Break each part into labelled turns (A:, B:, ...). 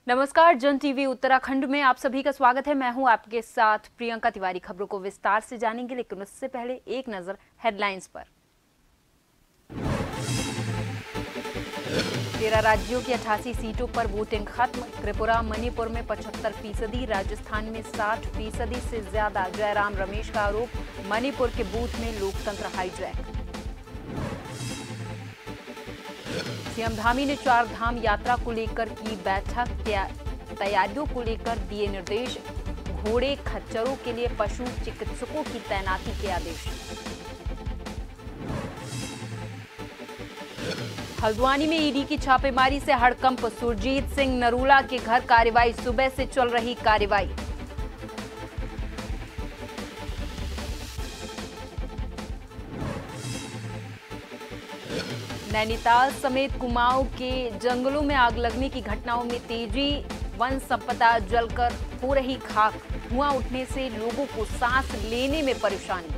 A: नमस्कार, जन टीवी उत्तराखंड में आप सभी का स्वागत है। मैं हूं आपके साथ प्रियंका तिवारी। खबरों को विस्तार से जानेंगे, लेकिन उससे पहले एक नजर हेडलाइंस पर। 13 राज्यों की 88 सीटों पर वोटिंग खत्म। त्रिपुरा, मणिपुर में 75%, राजस्थान में 60% से ज्यादा। जयराम रमेश का आरोप, मणिपुर के बूथ में लोकतंत्र हाईजैक। सीएम धामी ने 4 धाम यात्रा को लेकर की बैठक, तैयारियों को लेकर दिए निर्देश। घोड़े खच्चरों के लिए पशु चिकित्सकों की तैनाती के आदेश। हल्द्वानी में ईडी की छापेमारी से हड़कंप। सुरजीत सिंह नरूला के घर कार्रवाई, सुबह से चल रही कार्रवाई। नैनीताल समेत कुमाऊं के जंगलों में आग लगने की घटनाओं में तेजी। वन संपदा जलकर हो रही खाक। धुआं उठने से लोगों को सांस लेने में परेशानी।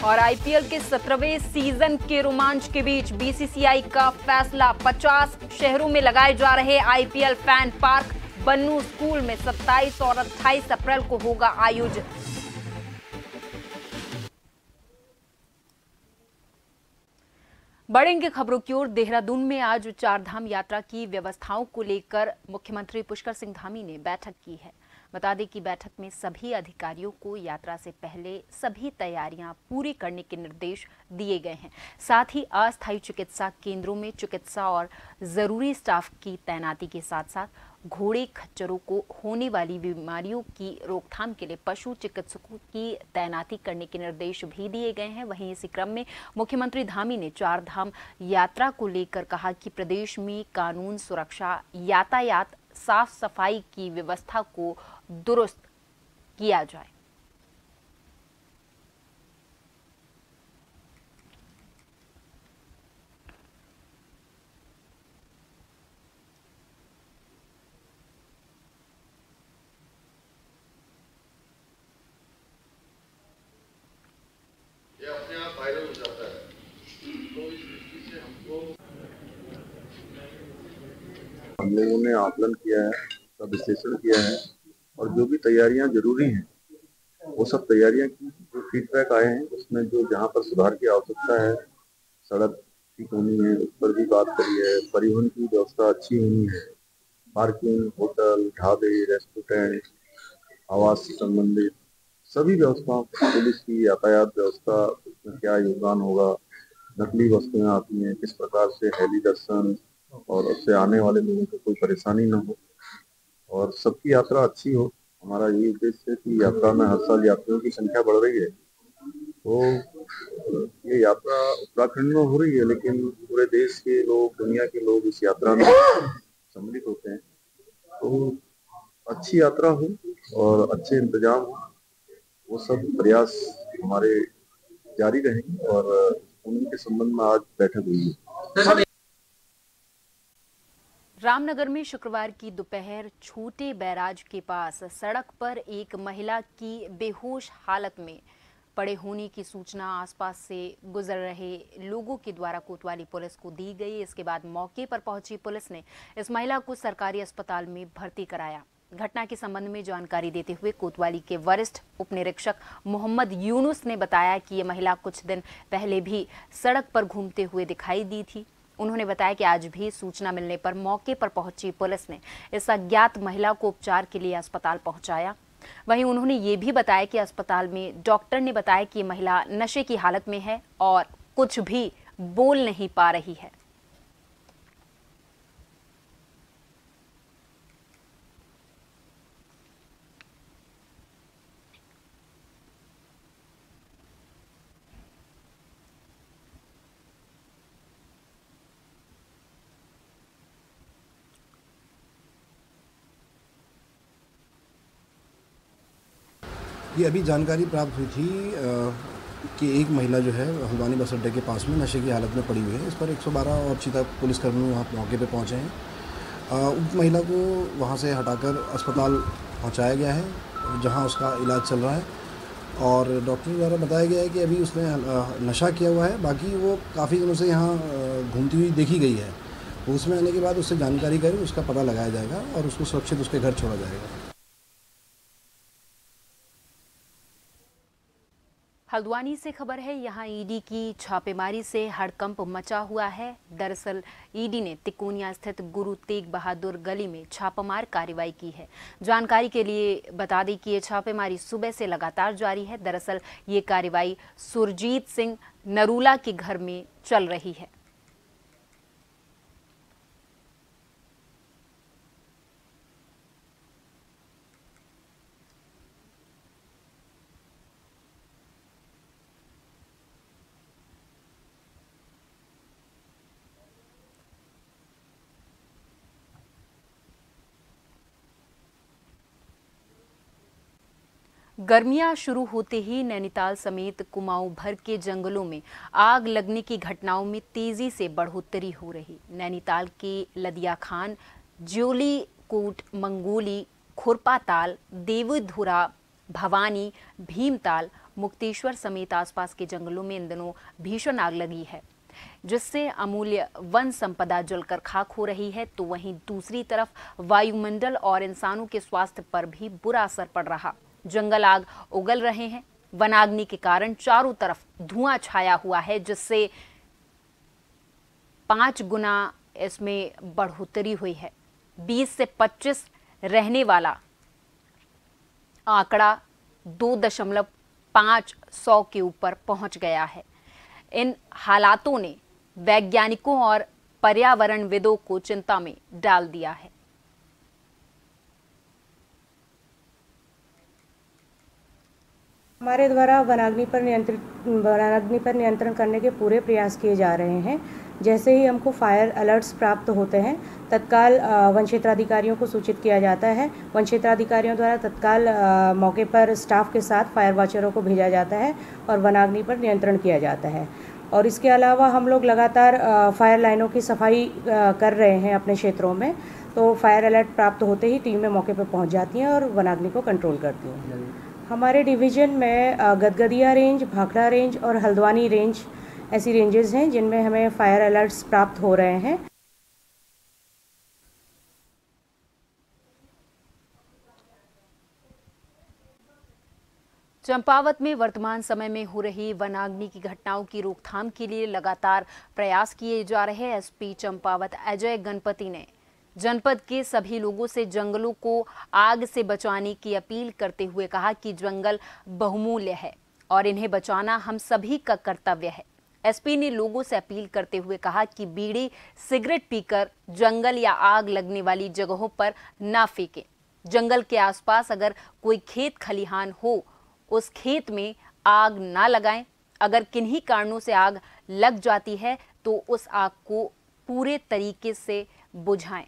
A: और आईपीएल के 17वें सीजन के रोमांच के बीच बीसीसीआई का फैसला। 50 शहरों में लगाए जा रहे आईपीएल फैन पार्क। बन्नू स्कूल में 27 और 28 अप्रैल को होगा आयोजन। बढ़ेंगे खबरों की ओर। देहरादून में आज 4 धाम यात्रा की व्यवस्थाओं को लेकर मुख्यमंत्री पुष्कर सिंह धामी ने बैठक की है। बता दें कि बैठक में सभी अधिकारियों को यात्रा से पहले सभी तैयारियां पूरी करने के निर्देश दिए गए हैं। साथ ही अस्थायी चिकित्सा केंद्रों में चिकित्सा और जरूरी स्टाफ की तैनाती के साथ साथ घोड़े खच्चरों को होने वाली बीमारियों की रोकथाम के लिए पशु चिकित्सकों की तैनाती करने के निर्देश भी दिए गए हैं। वहीं इसी क्रम में मुख्यमंत्री धामी ने 4 धाम यात्रा को लेकर कहा कि प्रदेश में कानून सुरक्षा, यातायात, साफ सफाई की व्यवस्था को दुरुस्त किया जाए।
B: ये अपने आप वायरल हो जाता है, तो इस दृष्टि से हमको हम लोगों ने आकलन किया है, सब विश्लेषण किया है और जो भी तैयारियां जरूरी हैं वो सब तैयारियां की। जो फीडबैक आए हैं उसमें जो जहां पर सुधार की आवश्यकता है, सड़क ठीक होनी है, उस पर भी बात करी है। परिवहन की व्यवस्था अच्छी होनी है, पार्किंग, होटल, ढाबे, रेस्टोरेंट, आवास से संबंधित सभी व्यवस्थाओं, पुलिस की यातायात व्यवस्था, उसमें क्या योगदान होगा, नकली वस्तुएं आती हैं, किस प्रकार से हेली दर्शन और उससे आने वाले लोगों को कोई परेशानी न हो और सबकी यात्रा अच्छी हो। हमारा ये उद्देश्य है कि यात्रा में हर साल यात्रियों की संख्या बढ़ रही है। तो ये यात्रा उत्तराखंड में हो रही है, लेकिन पूरे देश के लोग, दुनिया के लोग इस यात्रा में सम्मिलित होते हैं। तो अच्छी यात्रा हो और अच्छे इंतजाम हो, वो सब प्रयास हमारे जारी रहेंगे और उनके संबंध में आज बैठक हुई है।
A: रामनगर में शुक्रवार की दोपहर छोटे बैराज के पास सड़क पर एक महिला की बेहोश हालत में पड़े होने की सूचना आसपास से गुजर रहे लोगों के द्वारा कोतवाली पुलिस को दी गई। इसके बाद मौके पर पहुंची पुलिस ने इस महिला को सरकारी अस्पताल में भर्ती कराया। घटना के संबंध में जानकारी देते हुए कोतवाली के वरिष्ठ उप निरीक्षक मोहम्मद यूनुस ने बताया कि ये महिला कुछ दिन पहले भी सड़क पर घूमते हुए दिखाई दी थी। उन्होंने बताया कि आज भी सूचना मिलने पर मौके पर पहुंची पुलिस ने इस अज्ञात महिला को उपचार के लिए अस्पताल पहुंचाया। वहीं उन्होंने ये भी बताया कि अस्पताल में डॉक्टर ने बताया कि महिला नशे की हालत में है और कुछ भी बोल नहीं पा रही है।
C: ये अभी जानकारी प्राप्त हुई थी कि एक महिला जो है हल्द्वानी बस अड्डे के पास में नशे की हालत में पड़ी हुई है। इस पर 112 और चीता पुलिसकर्मी वहाँ मौके पे पहुँचे हैं। उक्त महिला को वहाँ से हटाकर अस्पताल पहुँचाया गया है, जहाँ उसका इलाज चल रहा है और डॉक्टर द्वारा बताया गया है कि अभी उसने नशा किया हुआ है। बाकी वो काफ़ी दिनों से यहाँ घूमती हुई देखी गई है। होश में आने के बाद उससे जानकारी करें, उसका पता लगाया जाएगा और उसको सुरक्षित उसके घर छोड़ा जाएगा।
A: हल्द्वानी से खबर है, यहाँ ईडी की छापेमारी से हड़कंप मचा हुआ है। दरअसल ईडी ने तिकोनिया स्थित गुरु तेग बहादुर गली में छापामार कार्रवाई की है। जानकारी के लिए बता दें कि ये छापेमारी सुबह से लगातार जारी है। दरअसल ये कार्रवाई सुरजीत सिंह नरूला के घर में चल रही है। गर्मियां शुरू होते ही नैनीताल समेत कुमाऊं भर के जंगलों में आग लगने की घटनाओं में तेजी से बढ़ोतरी हो रही। नैनीताल के लदिया खान, ज्योली कोट, मंगोली, खुरपाताल, देवधुरा, भवानी, भीमताल, मुक्तेश्वर समेत आसपास के जंगलों में इन दिनों भीषण आग लगी है, जिससे अमूल्य वन संपदा जलकर खाक हो रही है। तो वहीं दूसरी तरफ वायुमंडल और इंसानों के स्वास्थ्य पर भी बुरा असर पड़ रहा। जंगल आग उगल रहे हैं। वनाग्नि के कारण चारों तरफ धुआं छाया हुआ है, जिससे 5 गुना इसमें बढ़ोतरी हुई है। 20 से 25 रहने वाला आंकड़ा 2.5 के ऊपर पहुंच गया है। इन हालातों ने वैज्ञानिकों और पर्यावरणविदों को चिंता में डाल दिया है।
D: हमारे द्वारा वनाग्नि पर नियंत्रण करने के पूरे प्रयास किए जा रहे हैं। जैसे ही हमको फायर अलर्ट्स प्राप्त होते हैं, तत्काल वन क्षेत्राधिकारियों को सूचित किया जाता है। वन क्षेत्राधिकारियों द्वारा तत्काल मौके पर स्टाफ के साथ फायर वॉचरों को भेजा जाता है और वनाग्नि पर नियंत्रण किया जाता है। और इसके अलावा हम लोग लगातार फायर लाइनों की सफाई कर रहे हैं अपने क्षेत्रों में। तो फायर अलर्ट प्राप्त होते ही टीमें मौके पर पहुंच जाती हैं और वनाग्नि को कंट्रोल करती हैं। हमारे डिवीज़न में गदगदिया रेंज, भाखड़ा रेंज और हल्द्वानी रेंज ऐसी रेंजेस हैं जिनमें हमें फायर अलर्ट्स प्राप्त हो रहे हैं।
A: चंपावत में वर्तमान समय में हो रही वनाग्नि की घटनाओं की रोकथाम के लिए लगातार प्रयास किए जा रहे हैं। एसपी चंपावत अजय गणपति ने जनपद के सभी लोगों से जंगलों को आग से बचाने की अपील करते हुए कहा कि जंगल बहुमूल्य है और इन्हें बचाना हम सभी का कर्तव्य है। एसपी ने लोगों से अपील करते हुए कहा कि बीड़ी सिगरेट पीकर जंगल या आग लगने वाली जगहों पर ना फेंकें। जंगल के आसपास अगर कोई खेत खलिहान हो, उस खेत में आग ना लगाएं। अगर किन्हीं कारणों से आग लग जाती है तो उस आग को पूरे तरीके से बुझाएं।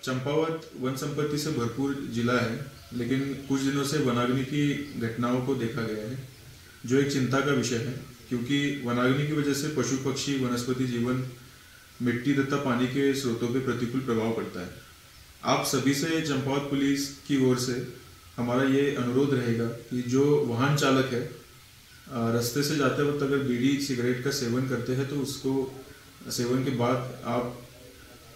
E: चंपावत वन संपत्ति से भरपूर जिला है, लेकिन कुछ दिनों से वनाग्नि की घटनाओं को देखा गया है, जो एक चिंता का विषय है, क्योंकि वनाग्नि की वजह से पशु पक्षी, वनस्पति जीवन, मिट्टी तथा पानी के स्रोतों पर प्रतिकूल प्रभाव पड़ता है। आप सभी से चंपावत पुलिस की ओर से हमारा ये अनुरोध रहेगा कि जो वाहन चालक है, रास्ते से जाते वक्त अगर बीड़ी सिगरेट का सेवन करते हैं तो उसको सेवन के बाद आप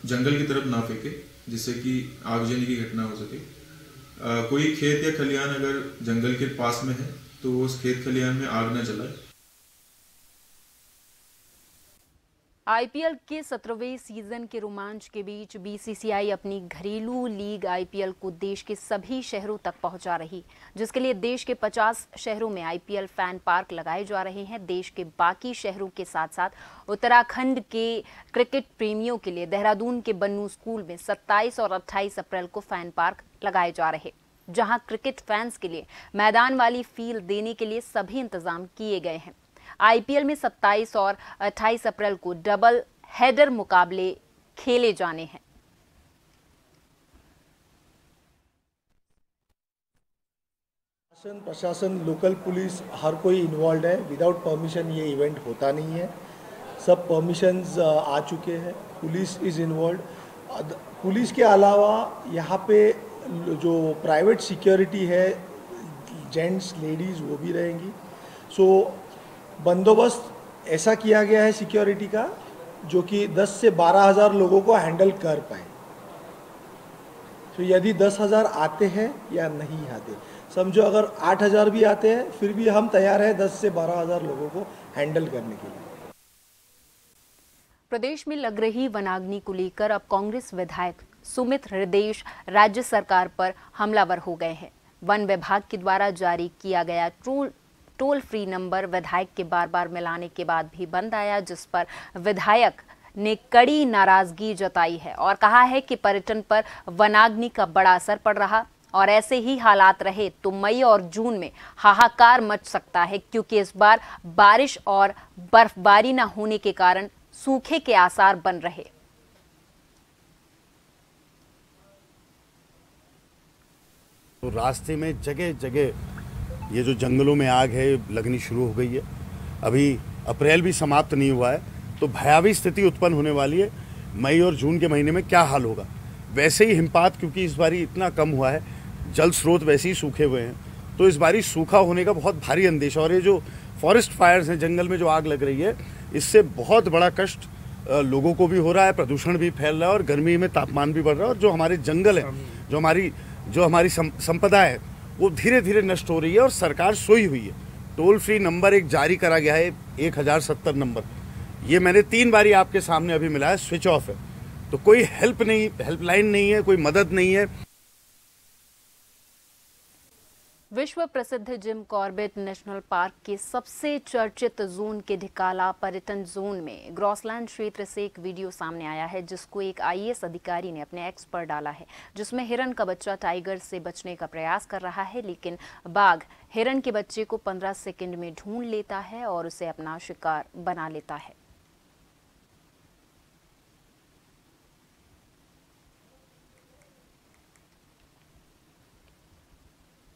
E: जंगल की तरफ ना फेंके, जिससे कि आगजनी की घटना हो सके। कोई खेत या खलिहान अगर जंगल के पास में है तो उस खेत खलिहान में आग न जलाए।
A: आईपीएल के 17वें सीजन के रोमांच के बीच बीसीसीआई अपनी घरेलू लीग आईपीएल को देश के सभी शहरों तक पहुंचा रही, जिसके लिए देश के 50 शहरों में आईपीएल फैन पार्क लगाए जा रहे हैं। देश के बाकी शहरों के साथ साथ उत्तराखंड के क्रिकेट प्रेमियों के लिए देहरादून के बन्नू स्कूल में 27 और 28 अप्रैल को फैन पार्क लगाए जा रहे, जहां क्रिकेट फैंस के लिए मैदान वाली फील देने के लिए सभी इंतजाम किए गए हैं। आईपीएल में 27 और 28 अप्रैल को डबल हेडर मुकाबले खेले जाने हैं।
F: प्रशासन, लोकल पुलिस, हर कोई इन्वॉल्व है। विदाउट परमिशन ये इवेंट होता नहीं है। सब परमिशंस आ चुके हैं। Police is involve. पुलिस के अलावा यहाँ पे जो प्राइवेट सिक्योरिटी है, जेंट्स लेडीज़ वो भी रहेंगी। सो बंदोबस्त ऐसा किया गया है सिक्योरिटी का जो कि 10 से 12,000 लोगों को हैंडल कर पाए। तो यदि 10,000 आते हैं या नहीं आते, समझो अगर 8,000 भी आते हैं फिर भी हम तैयार हैं 10 से 12,000 लोगों को हैंडल करने के लिए।
A: प्रदेश में लग रही वनाग्नि को लेकर अब कांग्रेस विधायक सुमित हृदयेश राज्य सरकार पर हमलावर हो गए हैं। वन विभाग के द्वारा जारी किया गया टोल फ्री नंबर विधायक के बार बार मिलाने के बाद भी बंद आया, जिस पर विधायक ने कड़ी नाराजगी जताई है और कहा है कि पर्यटन पर वनाग्नि का बड़ा असर पड़ रहा और ऐसे ही हालात रहे तो मई और जून में हाहाकार मच सकता है, क्योंकि इस बार बारिश और बर्फबारी न होने के कारण सूखे के आसार बन रहे।
G: तो रास्ते में जगह जगह ये जो जंगलों में आग है लगनी शुरू हो गई है। अभी अप्रैल भी समाप्त नहीं हुआ है तो भयावह स्थिति उत्पन्न होने वाली है। मई और जून के महीने में क्या हाल होगा। वैसे ही हिमपात क्योंकि इस बारी इतना कम हुआ है, जल स्रोत वैसे ही सूखे हुए हैं, तो इस बारी सूखा होने का बहुत भारी अंदेशा। और ये जो फॉरेस्ट फायर्स हैं, जंगल में जो आग लग रही है, इससे बहुत बड़ा कष्ट लोगों को भी हो रहा है, प्रदूषण भी फैल रहा है और गर्मी में तापमान भी बढ़ रहा है। और जो हमारे जंगल है, जो हमारी संपदा है, वो धीरे धीरे नष्ट हो रही है और सरकार सोई हुई है। टोल फ्री नंबर एक जारी करा गया है 1070 नंबर, ये मैंने 3 बारी आपके सामने अभी मिला है, स्विच ऑफ है। तो कोई हेल्पलाइन नहीं है, कोई मदद नहीं है।
A: विश्व प्रसिद्ध जिम कॉर्बेट नेशनल पार्क के सबसे चर्चित जोन के ढिकाला पर्यटन जोन में ग्रॉसलैंड क्षेत्र से एक वीडियो सामने आया है, जिसको एक आईएएस अधिकारी ने अपने एक्स पर डाला है, जिसमें हिरन का बच्चा टाइगर से बचने का प्रयास कर रहा है, लेकिन बाघ हिरन के बच्चे को 15 सेकंड में ढूंढ लेता है और उसे अपना शिकार बना लेता है।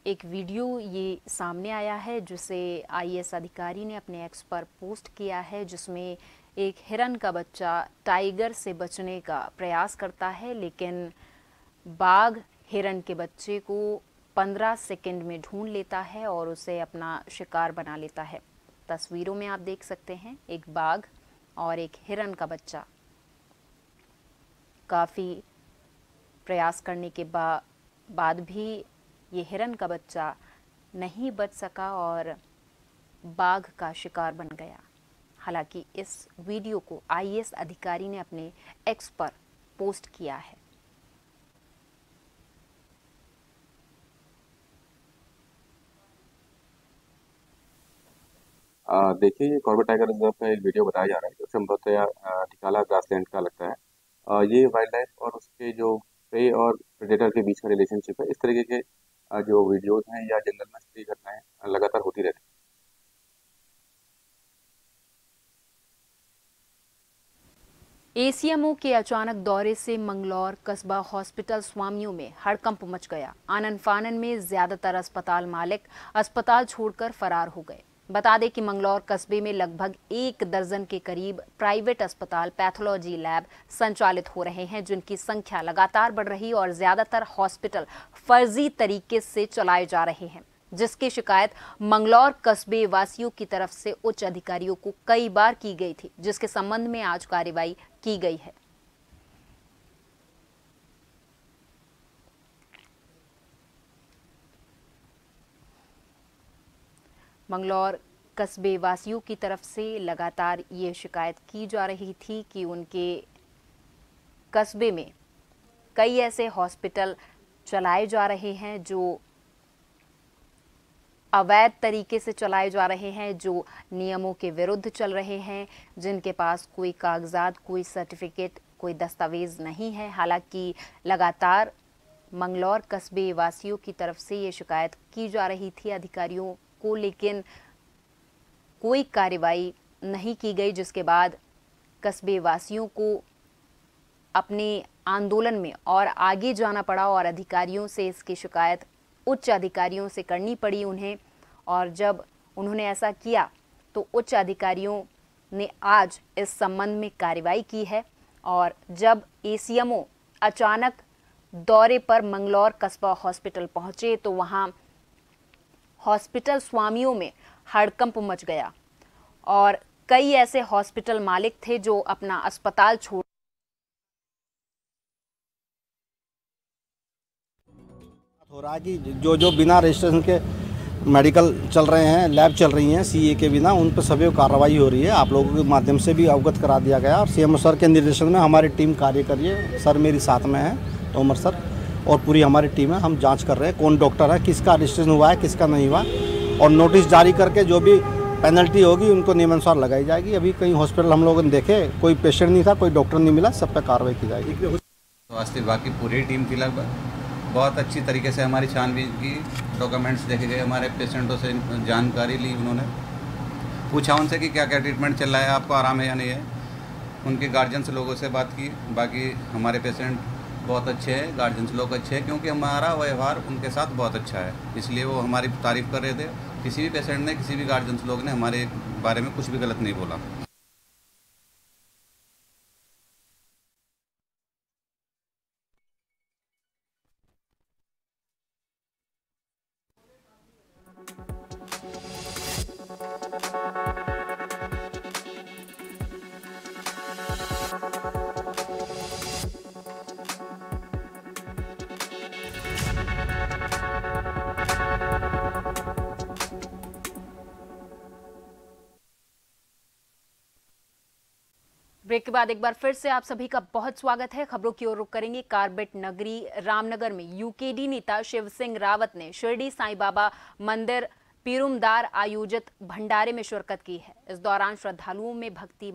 A: एक वीडियो ये सामने आया है जिसे आईएएस अधिकारी ने अपने एक्स पर पोस्ट किया है, जिसमें एक हिरन का बच्चा टाइगर से बचने का प्रयास करता है, लेकिन बाघ हिरन के बच्चे को 15 सेकंड में ढूंढ लेता है और उसे अपना शिकार बना लेता है। तस्वीरों में आप देख सकते हैं एक बाघ और एक हिरन का बच्चा। काफ़ी प्रयास करने के बाद भी ये हिरन का बच्चा नहीं बच सका और बाघ का शिकार बन गया। हालांकि इस वीडियो को आईएएस अधिकारी ने अपने एक्स पर पोस्ट किया है।
H: देखिए, ये कॉर्बेट टाइगर रिजर्व का एक वीडियो बताया जा रहा है जो संभवतः ढिकाला ग्रासलैंड का लगता है। ये वाइल्ड लाइफ और उसके जो प्रे और प्रेडेटर के बीच का रिलेशनशिप है। इस तरीके के जो वीडियोस हैं या जंगल में ऐसी घटनाएं लगातार होती रहती हैं।
A: एसीएमओ के अचानक दौरे से मंगलौर कस्बा हॉस्पिटल स्वामियों में हड़कंप मच गया। आनन फानन में ज्यादातर अस्पताल मालिक अस्पताल छोड़कर फरार हो गए। बता दें कि मंगलौर कस्बे में लगभग 1 दर्जन के करीब प्राइवेट अस्पताल पैथोलॉजी लैब संचालित हो रहे हैं, जिनकी संख्या लगातार बढ़ रही और ज्यादातर हॉस्पिटल फर्जी तरीके से चलाए जा रहे हैं, जिसकी शिकायत मंगलौर कस्बे वासियों की तरफ से उच्च अधिकारियों को कई बार की गई थी, जिसके संबंध में आज कार्रवाई की गई है। मंगलौर कस्बे वासियों की तरफ से लगातार ये शिकायत की जा रही थी कि उनके कस्बे में कई ऐसे हॉस्पिटल चलाए जा रहे हैं जो अवैध तरीके से चलाए जा रहे हैं, जो नियमों के विरुद्ध चल रहे हैं, जिनके पास कोई कागजात, कोई सर्टिफिकेट, कोई दस्तावेज नहीं है। हालांकि लगातार मंगलौर कस्बे वासियों की तरफ से ये शिकायत की जा रही थी अधिकारियों को, लेकिन कोई कार्रवाई नहीं की गई, जिसके बाद कस्बे वासियों को अपने आंदोलन में और आगे जाना पड़ा और अधिकारियों से इसकी शिकायत उच्च अधिकारियों से करनी पड़ी उन्हें। और जब उन्होंने ऐसा किया तो उच्च अधिकारियों ने आज इस संबंध में कार्रवाई की है। और जब एसीएमओ अचानक दौरे पर मंगलौर कस्बा हॉस्पिटल पहुंचे तो वहां हॉस्पिटल स्वामियों में हड़कंप मच गया और कई ऐसे हॉस्पिटल मालिक थे जो अपना अस्पताल छोड़
C: हो रहा है कि जो बिना रजिस्ट्रेशन के मेडिकल चल रहे हैं, लैब चल रही हैं सीए के बिना, उन पर सभी कार्रवाई हो रही है। आप लोगों के माध्यम से भी अवगत करा दिया गया और सीएमओ सर के निर्देशन में हमारी टीम कार्य कर रही है। सर मेरी साथ में है, तोमर सर और पूरी हमारी टीम है। हम जांच कर रहे हैं कौन डॉक्टर है, किसका रजिस्ट्रेशन हुआ है, किसका नहीं हुआ, और नोटिस जारी करके जो भी पेनल्टी होगी उनको नियमानुसार लगाई जाएगी। अभी कई हॉस्पिटल हम लोगों ने देखे, कोई पेशेंट नहीं था, कोई डॉक्टर नहीं मिला, सब पे कार्रवाई की जाएगी।
I: स्वास्थ्य विभाग की पूरी टीम थी, लगभग बहुत अच्छी तरीके से हमारी छानबीन की, डॉक्यूमेंट्स देखे गए, हमारे पेशेंटों से जानकारी ली, उन्होंने पूछा उनसे कि क्या क्या ट्रीटमेंट चल रहा है, आपको आराम है या नहीं है। उनके गार्जियंस लोगों से बात की, बाकी हमारे पेशेंट बहुत अच्छे हैं, गार्जियंस लोग अच्छे हैं, क्योंकि हमारा व्यवहार उनके साथ बहुत अच्छा है, इसलिए वो हमारी तारीफ़ कर रहे थे। किसी भी पेशेंट ने, किसी भी गार्जियंस लोग ने हमारे बारे में कुछ भी गलत नहीं बोला।
A: ब्रेक के बाद एक बार फिर से आप सभी का बहुत स्वागत है। खबरों की ओर रुख करेंगे। कारबेट नगरी रामनगर में यूकेडी नेता शिव सिंह रावत ने शिरडी साईं बाबा मंदिर पीरुमदार आयोजित भंडारे में शिरकत की है। इस दौरान श्रद्धालुओं में भक्ति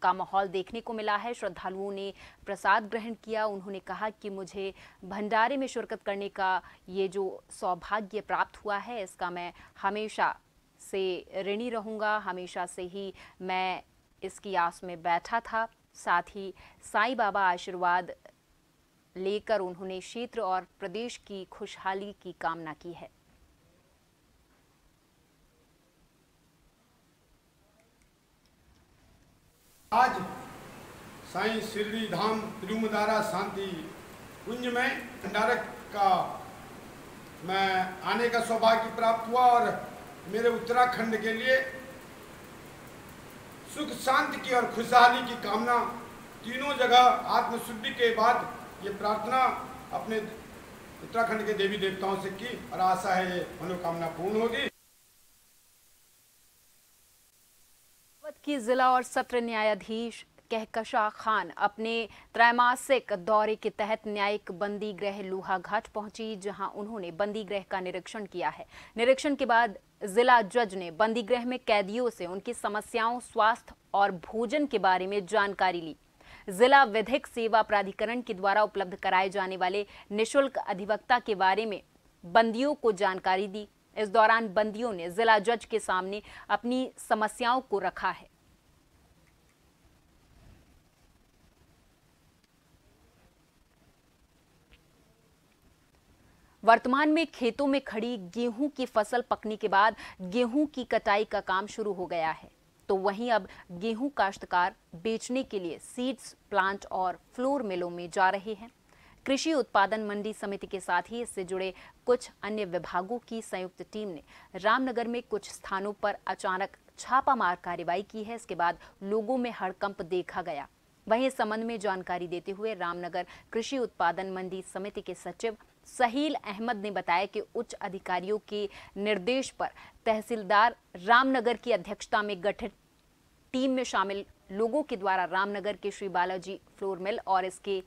A: का माहौल देखने को मिला है। श्रद्धालुओं ने प्रसाद ग्रहण किया। उन्होंने कहा कि मुझे भंडारे में शिरकत करने का ये जो सौभाग्य प्राप्त हुआ है, इसका मैं हमेशा से ऋणी रहूंगा। हमेशा से ही मैं इसकी आस में बैठा था। साथ ही साईं बाबा आशीर्वाद लेकर उन्होंने क्षेत्र और प्रदेश की खुशहाली की कामना की है।
J: आज साईं शिरडी धाम तिरुमदारा शांति कुंज में भंडारक का मैं आने का सौभाग्य प्राप्त हुआ और मेरे उत्तराखंड के लिए सुख शांति की और खुशहाली की कामना, तीनों जगह आत्मशुद्धि के बाद ये प्रार्थना अपने उत्तराखंड के देवी देवताओं से की और आशा है ये मनोकामना पूर्ण होगी।
A: की जिला और सत्र न्यायाधीश कहकशा खान अपने त्रैमासिक दौरे के तहत न्यायिक बंदी गृह लोहाघाट पहुंची, जहां उन्होंने बंदी गृह का निरीक्षण किया है। निरीक्षण के बाद जिला जज ने बंदी गृह में कैदियों से उनकी समस्याओं, स्वास्थ्य और भोजन के बारे में जानकारी ली। जिला विधिक सेवा प्राधिकरण के द्वारा उपलब्ध कराए जाने वाले निःशुल्क अधिवक्ता के बारे में बंदियों को जानकारी दी। इस दौरान बंदियों ने जिला जज के सामने अपनी समस्याओं को रखा है। वर्तमान में खेतों में खड़ी गेहूं की फसल पकने के बाद गेहूं की कटाई का काम शुरू हो गया है, तो वहीं अब गेहूं काश्तकार बेचने के लिए सीड्स प्लांट और फ्लोर मिलों में जा रहे हैं। कृषि उत्पादन मंडी समिति के साथ ही इससे जुड़े कुछ अन्य विभागों की संयुक्त टीम ने रामनगर में कुछ स्थानों पर अचानक छापामार कार्रवाई की है। इसके बाद लोगों में हड़कंप देखा गया। वहीं इस संबंध में जानकारी देते हुए रामनगर कृषि उत्पादन मंडी समिति के सचिव सहील अहमद ने बताया कि उच्च अधिकारियों के निर्देश पर तहसीलदार रामनगर की अध्यक्षता में गठित टीम में शामिल लोगों के द्वारा रामनगर के श्री बालाजी फ्लोर मिल और इसके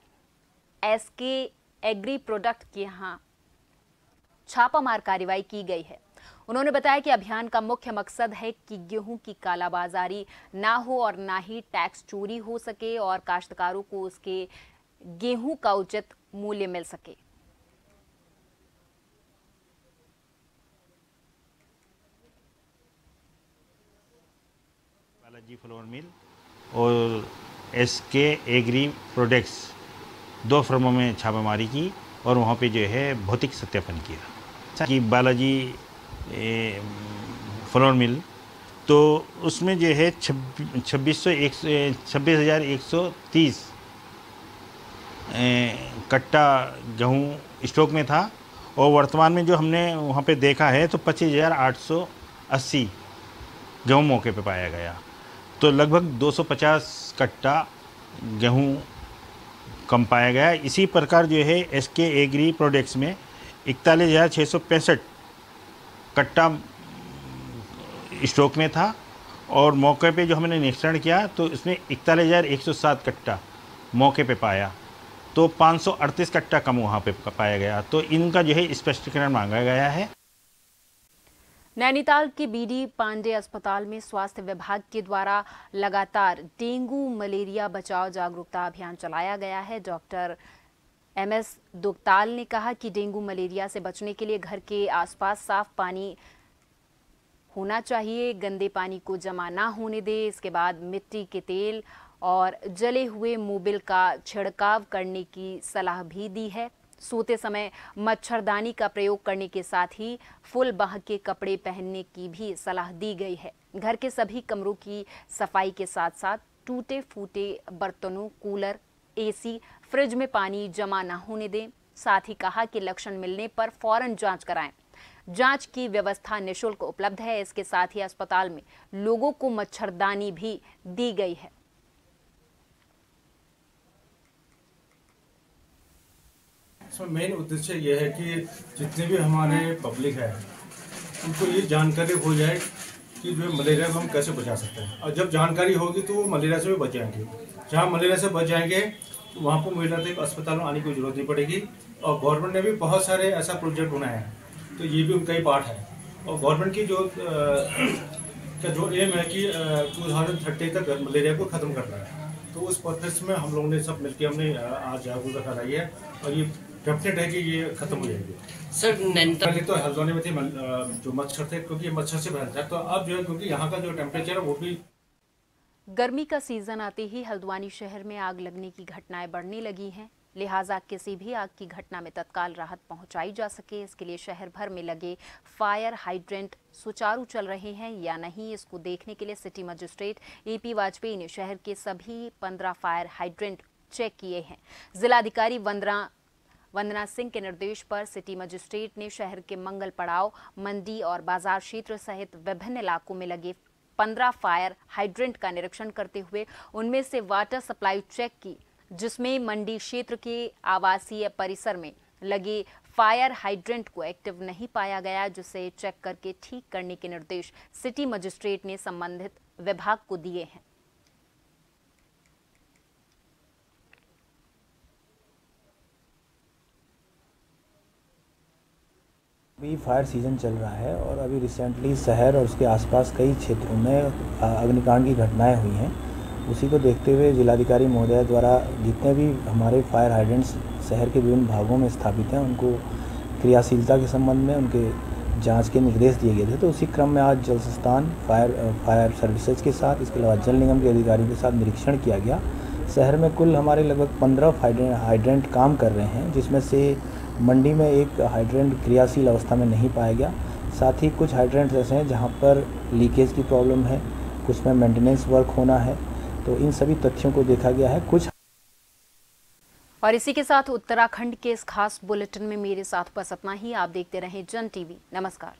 A: एसके एग्री प्रोडक्ट के यहाँ छापामार कार्रवाई की गई है। उन्होंने बताया कि अभियान का मुख्य मकसद है कि गेहूं की कालाबाजारी ना हो और ना ही टैक्स चोरी हो सके और काश्तकारों को उसके गेहूं का उचित मूल्य मिल सके।
K: बालाजी फ्लोर मिल और एसके एग्री प्रोडक्ट्स, दो फर्मों में छापेमारी की और वहाँ पे जो है भौतिक सत्यापन किया कि बालाजी फ्लोर मिल, तो उसमें जो है 26,130 कट्टा गेहूँ स्टॉक में था और वर्तमान में जो हमने वहाँ पे देखा है तो 25,880 गेहूँ मौके पे पाया गया। तो लगभग 250 कट्टा गेहूँ कम पाया गया। इसी प्रकार जो है SK एग्री प्रोडक्ट्स में 41,665 कट्टा स्टॉक में था और मौके पे जो हमने निरीक्षण किया तो इसमें 41,107 कट्टा मौके पे पाया, तो 538 कट्टा कम वहाँ पे पाया गया। तो इनका जो है स्पष्टीकरण मांगा गया है।
A: नैनीताल के BD पांडे अस्पताल में स्वास्थ्य विभाग के द्वारा लगातार डेंगू मलेरिया बचाव जागरूकता अभियान चलाया गया है। डॉक्टर MS दुगताल ने कहा कि डेंगू मलेरिया से बचने के लिए घर के आसपास साफ पानी होना चाहिए, गंदे पानी को जमा ना होने दे। इसके बाद मिट्टी के तेल और जले हुए मोबिल का छिड़काव करने की सलाह भी दी है। सोते समय मच्छरदानी का प्रयोग करने के साथ ही फुल बाह के कपड़े पहनने की भी सलाह दी गई है। घर के सभी कमरों की सफाई के साथ साथ टूटे फूटे बर्तनों, कूलर, AC, फ्रिज में पानी जमा न होने दें। साथ ही कहा कि लक्षण मिलने पर फौरन जांच कराएं। जांच की व्यवस्था निःशुल्क उपलब्ध है। इसके साथ ही अस्पताल में लोगों को मच्छरदानी भी दी गई है।
L: इसमें मेन उद्देश्य यह है कि जितने भी हमारे पब्लिक है उनको ये जानकारी हो जाए कि जो मलेरिया को हम कैसे बचा सकते हैं, और जब जानकारी होगी तो वो मलेरिया से भी बच जाएंगे। जहाँ मलेरिया से बच जाएंगे तो वहाँ पर महिला तक अस्पताल में आने की जरूरत नहीं पड़ेगी। और गवर्नमेंट ने भी बहुत सारे ऐसा प्रोजेक्ट बनाए हैं, तो ये भी उनका ही पार्ट है। और गवर्नमेंट की जो एम है कि 2030 तक मलेरिया को ख़त्म करना है, तो उस पर्पस में हम लोगों ने सब मिलकर हमने आज जागरूकता कराई है और ये डेफिनेट है कि ये खत्म हो जाएगी। सर पहले तो हल्द्वानी में थे जो मच्छर थे, क्योंकि मच्छर से फैलता है, तो अब जो है क्योंकि यहाँ का जो टेम्परेचर है वो भी।
A: गर्मी का सीजन आते ही हल्द्वानी शहर में आग लगने की घटनाएं बढ़ने लगी हैं। लिहाजा किसी भी आग की घटना में तत्काल राहत पहुंचाई जा सके, इसके लिए शहर भर में लगे फायर हाइड्रेंट सुचारू चल रहे हैं या नहीं, इसको देखने के लिए सिटी मजिस्ट्रेट AP वाजपेयी ने शहर के सभी 15 फायर हाइड्रेंट चेक किए हैं। जिलाधिकारी वंदना सिंह के निर्देश पर सिटी मजिस्ट्रेट ने शहर के मंगल पड़ाव, मंडी और बाजार क्षेत्र सहित विभिन्न इलाकों में लगे 15 फायर हाइड्रेंट का निरीक्षण करते हुए उनमें से वाटर सप्लाई चेक की, जिसमें मंडी क्षेत्र के आवासीय परिसर में लगे फायर हाइड्रेंट को एक्टिव नहीं पाया गया, जिसे चेक करके ठीक करने के निर्देश सिटी मजिस्ट्रेट ने संबंधित विभाग को दिए हैं।
M: अभी फायर सीजन चल रहा है और अभी रिसेंटली शहर और उसके आसपास कई क्षेत्रों में अग्निकांड की घटनाएं हुई हैं। उसी को देखते हुए जिलाधिकारी महोदय द्वारा जितने भी हमारे फायर हाइड्रेंट्स शहर के विभिन्न भागों में स्थापित हैं उनको क्रियाशीलता के संबंध में उनके जांच के निर्देश दिए गए थे। तो उसी क्रम में आज जल संस्थान फायर सर्विसेज के साथ, इसके अलावा जल निगम के अधिकारियों के साथ निरीक्षण किया गया। शहर में कुल हमारे लगभग 15 हाइड्रेंट काम कर रहे हैं, जिसमें से मंडी में एक हाइड्रेंट क्रियाशील अवस्था में नहीं पाया गया। साथ ही कुछ हाइड्रेंट्स ऐसे हैं जहां पर लीकेज की प्रॉब्लम है, कुछ में मेंटेनेंस वर्क होना है, तो इन सभी तथ्यों को देखा गया है। कुछ
A: और इसी के साथ उत्तराखंड के इस खास बुलेटिन में मेरे साथ बस इतना ही। आप देखते रहें जन TV। नमस्कार।